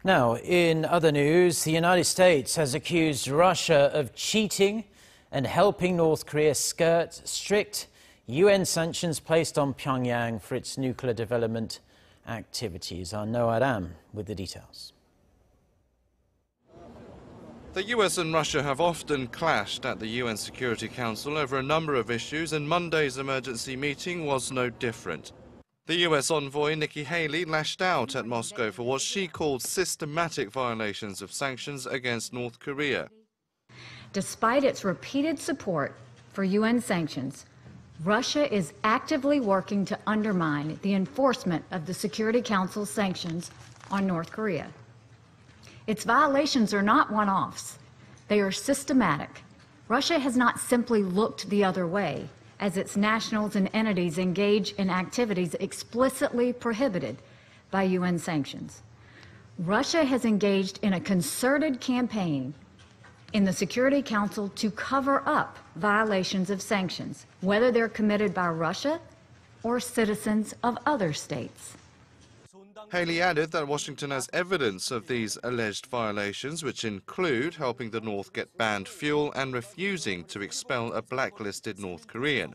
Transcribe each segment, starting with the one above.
Now, in other news, the United States has accused Russia of cheating and helping North Korea skirt strict UN sanctions placed on Pyongyang for its nuclear development activities. Our Aram with the details. The US and Russia have often clashed at the UN Security Council over a number of issues, and Monday's emergency meeting was no different. The US envoy Nikki Haley lashed out at Moscow for what she called systematic violations of sanctions against North Korea. Despite its repeated support for UN sanctions, Russia is actively working to undermine the enforcement of the Security Council's sanctions on North Korea. Its violations are not one-offs. They are systematic. Russia has not simply looked the other way as its nationals and entities engage in activities explicitly prohibited by UN sanctions. Russia has engaged in a concerted campaign in the Security Council to cover up violations of sanctions, whether they're committed by Russia or citizens of other states. Haley added that Washington has evidence of these alleged violations, which include helping the North get banned fuel and refusing to expel a blacklisted North Korean.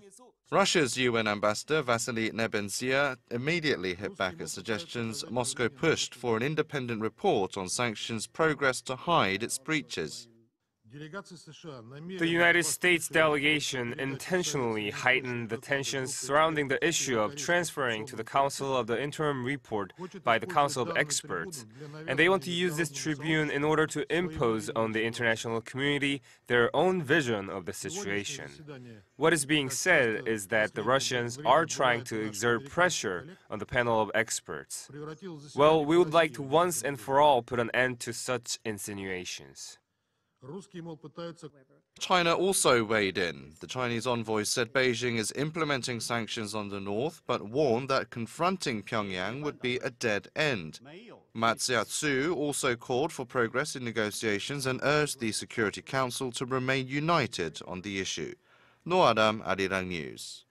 Russia's UN ambassador Vasily Nebenzia immediately hit back at suggestions Moscow pushed for an independent report on sanctions progress to hide its breaches. The United States delegation intentionally heightened the tensions surrounding the issue of transferring to the Council of the interim report by the Council of Experts, and they want to use this tribune in order to impose on the international community their own vision of the situation. What is being said is that the Russians are trying to exert pressure on the panel of experts. Well, we would like to once and for all put an end to such insinuations. China also weighed in. The Chinese envoy said Beijing is implementing sanctions on the North, but warned that confronting Pyongyang would be a dead end. Ma Xiaozu also called for progress in negotiations and urged the Security Council to remain united on the issue. Aram, Arirang News.